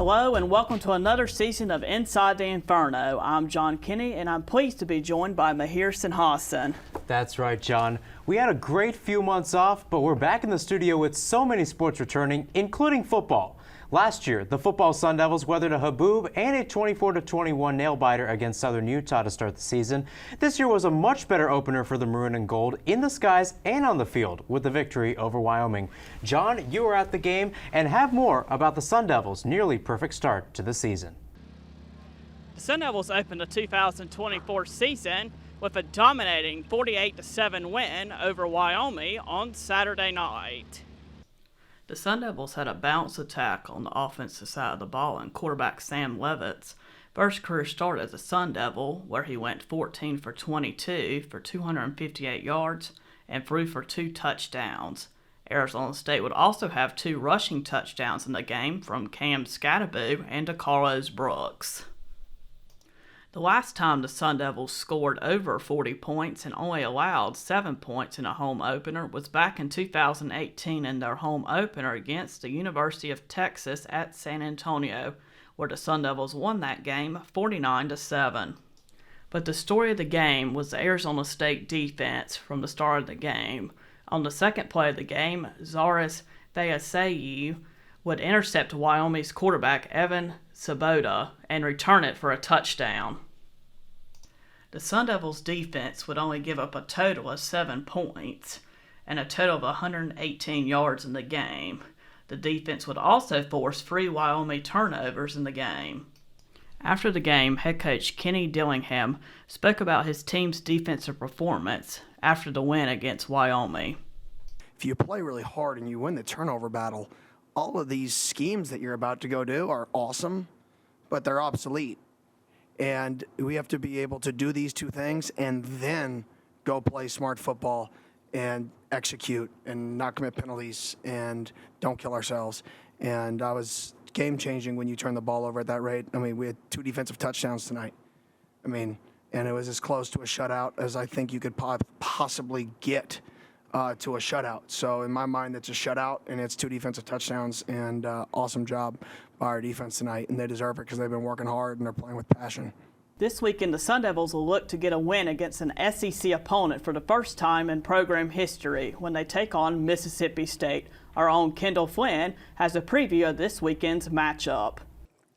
Hello and welcome to another season of Inside the Inferno. I'm John Kinney and I'm pleased to be joined by Mahir Sinhasan. That's right, John. We had a great few months off, but we're back in the studio with so many sports returning, including football. Last year, the football Sun Devils weathered a haboob and a 24-21 nail-biter against Southern Utah to start the season. This year was a much better opener for the Maroon and Gold in the skies and on the field with the victory over Wyoming. John, you were at the game and have more about the Sun Devils' nearly perfect start to the season. The Sun Devils opened the 2024 season with a dominating 48-7 win over Wyoming on Saturday night. The Sun Devils had a balanced attack on the offensive side of the ball, and quarterback Sam Levitt's first career start as a Sun Devil, where he went 14 for 22 for 258 yards and threw for 2 touchdowns. Arizona State would also have 2 rushing touchdowns in the game from Cam Scatterbo and DeCarlos Brooks. The last time the Sun Devils scored over 40 points and only allowed 7 points in a home opener was back in 2018 in their home opener against the University of Texas at San Antonio, where the Sun Devils won that game 49-7. But the story of the game was the Arizona State defense from the start of the game. On the second play of the game, Zaris Fayasayu would intercept Wyoming's quarterback Evan Sabota and return it for a touchdown. The Sun Devils' defense would only give up a total of 7 points and a total of 118 yards in the game. The defense would also force 3 Wyoming turnovers in the game. After the game, head coach Kenny Dillingham spoke about his team's defensive performance after the win against Wyoming. If you play really hard and you win the turnover battle, all of these schemes that you're about to go do are awesome, but they're obsolete. And we have to be able to do these 2 things and then go play smart football and execute and not commit penalties and don't kill ourselves. And that was game-changing when you turn the ball over at that rate. I mean, we had 2 defensive touchdowns tonight. And it was as close to a shutout as I think you could possibly get to a shutout. So in my mind, it's a shutout, and it's 2 defensive touchdowns, and awesome job by our defense tonight, and they deserve it because they've been working hard and they're playing with passion. This weekend, the Sun Devils will look to get a win against an SEC opponent for the first time in program history when they take on Mississippi State. Our own Kendall Flynn has a preview of this weekend's matchup.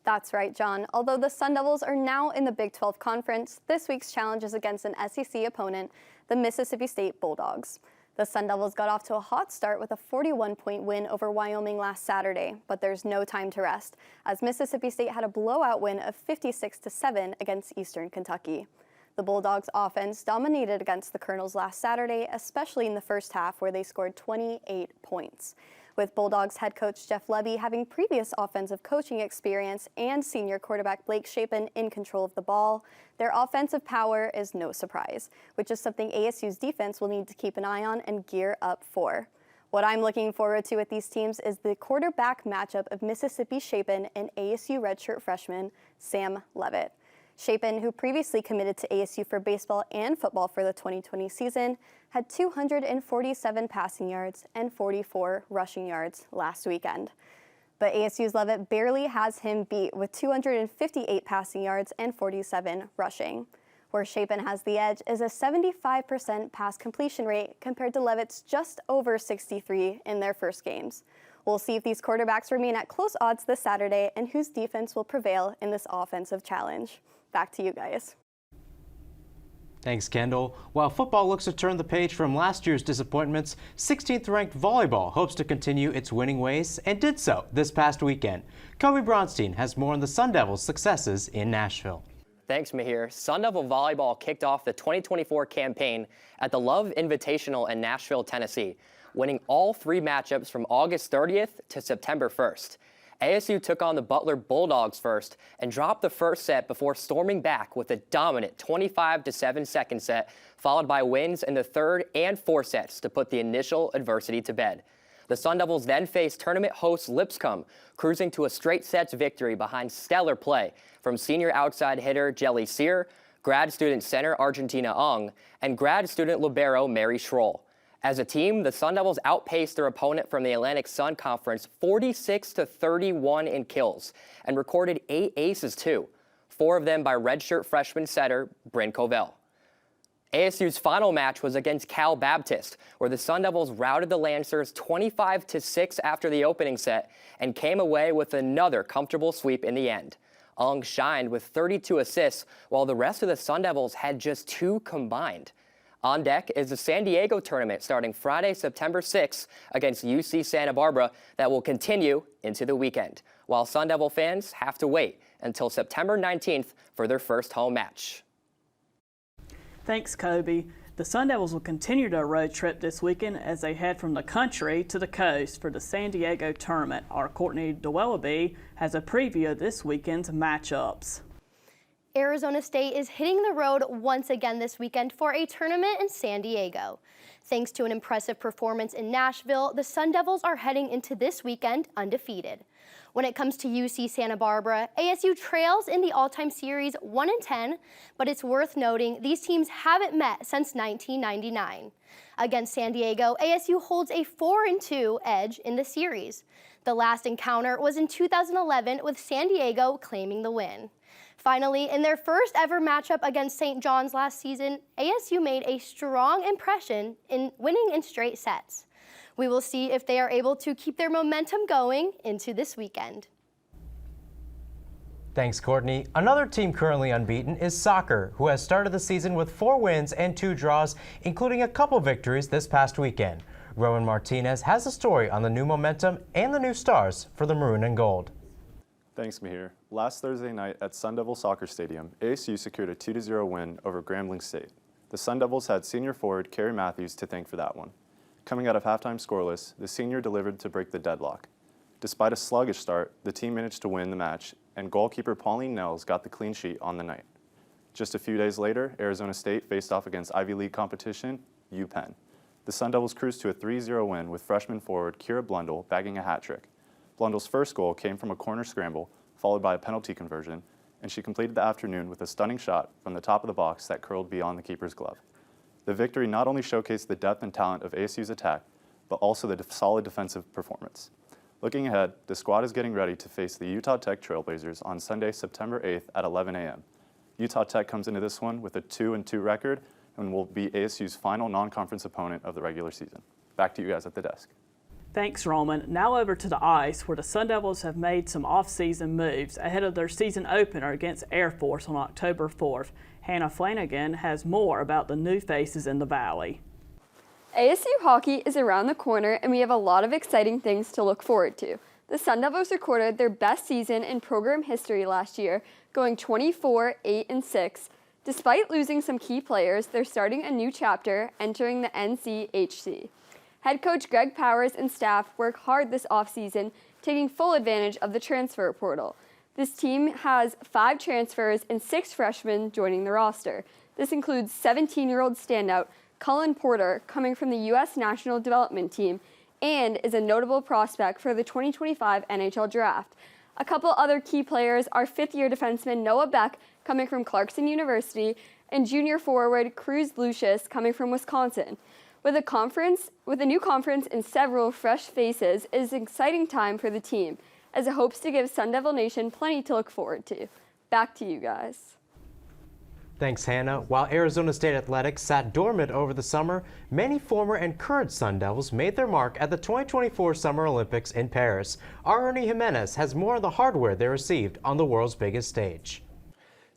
That's right, John. Although the Sun Devils are now in the Big 12 Conference, this week's challenge is against an SEC opponent, the Mississippi State Bulldogs. The Sun Devils got off to a hot start with a 41-point win over Wyoming last Saturday, but there's no time to rest, as Mississippi State had a blowout win of 56-7 against Eastern Kentucky. The Bulldogs' offense dominated against the Colonels last Saturday, especially in the first half, where they scored 28 points. With Bulldogs head coach Jeff Lebby having previous offensive coaching experience and senior quarterback Blake Shapen in control of the ball, their offensive power is no surprise, which is something ASU's defense will need to keep an eye on and gear up for. What I'm looking forward to with these teams is the quarterback matchup of Mississippi Shapen and ASU redshirt freshman Sam Levitt. Shapen, who previously committed to ASU for baseball and football for the 2020 season, had 247 passing yards and 44 rushing yards last weekend. But ASU's Levitt barely has him beat with 258 passing yards and 47 rushing. Where Shapen has the edge is a 75% pass completion rate compared to Levitt's just over 63 in their first games. We'll see if these quarterbacks remain at close odds this Saturday and whose defense will prevail in this offensive challenge. Back to you guys. Thanks, Kendall. While football looks to turn the page from last year's disappointments, 16th-ranked volleyball hopes to continue its winning ways and did so this past weekend. Kobe Bronstein has more on the Sun Devils' successes in Nashville. Thanks, Mahir. Sun Devil Volleyball kicked off the 2024 campaign at the Love Invitational in Nashville, Tennessee, winning all 3 matchups from August 30th to September 1st. ASU took on the Butler Bulldogs first and dropped the first set before storming back with a dominant 25-7 second set, followed by wins in the third and fourth sets to put the initial adversity to bed. The Sun Devils then faced tournament host Lipscomb, cruising to a straight sets victory behind stellar play from senior outside hitter Jelly Sear, grad student center Argentina Ung, and grad student libero Mary Schroll. As a team, the Sun Devils outpaced their opponent from the Atlantic Sun Conference 46-31 in kills and recorded 8 aces too, 4 of them by redshirt freshman setter Bryn Covell. ASU's final match was against Cal Baptist, where the Sun Devils routed the Lancers 25-6 after the opening set and came away with another comfortable sweep in the end. Ung shined with 32 assists, while the rest of the Sun Devils had just 2 combined. On deck is the San Diego tournament starting Friday, September 6th against UC Santa Barbara that will continue into the weekend, while Sun Devil fans have to wait until September 19th for their first home match. Thanks, Kobe. The Sun Devils will continue their road trip this weekend as they head from the country to the coast for the San Diego tournament. Our Courtney DeWellaby has a preview of this weekend's matchups. Arizona State is hitting the road once again this weekend for a tournament in San Diego. Thanks to an impressive performance in Nashville, the Sun Devils are heading into this weekend undefeated. When it comes to UC Santa Barbara, ASU trails in the all-time series 1-10, but it's worth noting these teams haven't met since 1999. Against San Diego, ASU holds a 4-2 edge in the series. The last encounter was in 2011 with San Diego claiming the win. Finally, in their first ever matchup against St. John's last season, ASU made a strong impression in winning in straight sets. We will see if they are able to keep their momentum going into this weekend. Thanks, Courtney. Another team currently unbeaten is soccer, who has started the season with 4 wins and 2 draws, including a couple victories this past weekend. Rowan Martinez has a story on the new momentum and the new stars for the Maroon and Gold. Thanks, Mihir. Last Thursday night at Sun Devil Soccer Stadium, ASU secured a 2-0 win over Grambling State. The Sun Devils had senior forward Kerry Matthews to thank for that one. Coming out of halftime scoreless, the senior delivered to break the deadlock. Despite a sluggish start, the team managed to win the match, and goalkeeper Pauline Nels got the clean sheet on the night. Just a few days later, Arizona State faced off against Ivy League competition, UPenn. The Sun Devils cruised to a 3-0 win with freshman forward Kira Blundell bagging a hat trick. Blundell's first goal came from a corner scramble, followed by a penalty conversion, and she completed the afternoon with a stunning shot from the top of the box that curled beyond the keeper's glove. The victory not only showcased the depth and talent of ASU's attack, but also the solid defensive performance. Looking ahead, the squad is getting ready to face the Utah Tech Trailblazers on Sunday, September 8th at 11 a.m. Utah Tech comes into this one with a 2-2 record and will be ASU's final non-conference opponent of the regular season. Back to you guys at the desk. Thanks, Roman. Now over to the ice, where the Sun Devils have made some off-season moves ahead of their season opener against Air Force on October 4th. Hannah Flanagan has more about the new faces in the Valley. ASU hockey is around the corner, and we have a lot of exciting things to look forward to. The Sun Devils recorded their best season in program history last year, going 24-8-6. Despite losing some key players, they're starting a new chapter, entering the NCHC. Head coach Greg Powers and staff work hard this offseason, taking full advantage of the transfer portal. This team has 5 transfers and 6 freshmen joining the roster. This includes 17-year-old standout Cullen Porter, coming from the U.S. National Development Team, and is a notable prospect for the 2025 NHL Draft. A couple other key players are 5th-year defenseman Noah Beck, coming from Clarkson University, and junior forward Cruz Lucius, coming from Wisconsin. With a new conference and several fresh faces, it is an exciting time for the team, as it hopes to give Sun Devil Nation plenty to look forward to. Back to you guys. Thanks, Hannah. While Arizona State athletics sat dormant over the summer, many former and current Sun Devils made their mark at the 2024 Summer Olympics in Paris. Our Ernie Jimenez has more of the hardware they received on the world's biggest stage.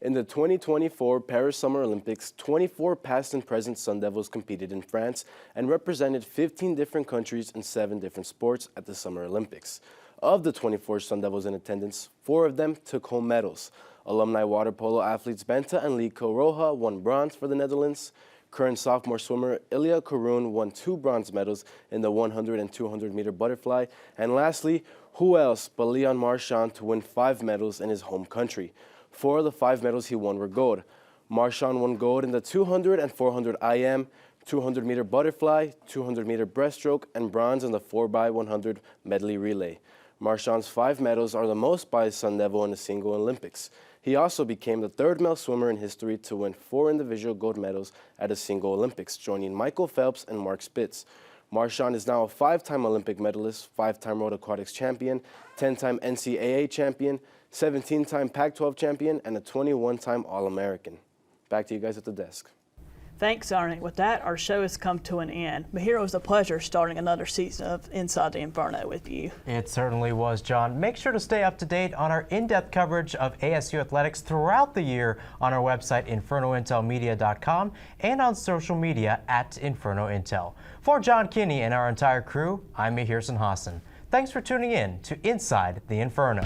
In the 2024 Paris Summer Olympics, 24 past and present Sun Devils competed in France and represented 15 different countries and 7 different sports at the Summer Olympics. Of the 24 Sun Devils in attendance, 4 of them took home medals. Alumni water polo athletes Benta and Lico Roja won bronze for the Netherlands. Current sophomore swimmer Ilya Karun won 2 bronze medals in the 100 and 200 meter butterfly. And lastly, who else but Leon Marchand to win 5 medals in his home country. 4 of the 5 medals he won were gold. Marchand won gold in the 200 and 400 IM, 200 meter butterfly, 200 meter breaststroke, and bronze in the 4x100 medley relay. Marchand's 5 medals are the most by a Sun Devil in a single Olympics. He also became the 3rd male swimmer in history to win 4 individual gold medals at a single Olympics, joining Michael Phelps and Mark Spitz. Marchand is now a 5-time Olympic medalist, 5-time World Aquatics champion, 10-time NCAA champion, 17-time Pac-12 champion, and a 21-time All-American. Back to you guys at the desk. Thanks, Arnie. With that, our show has come to an end. But here it was a pleasure starting another season of Inside the Inferno with you. It certainly was, John. Make sure to stay up to date on our in-depth coverage of ASU athletics throughout the year on our website, infernointelmedia.com, and on social media at InfernoIntel. For John Kinney and our entire crew, I'm Mahir Hassan. Thanks for tuning in to Inside the Inferno.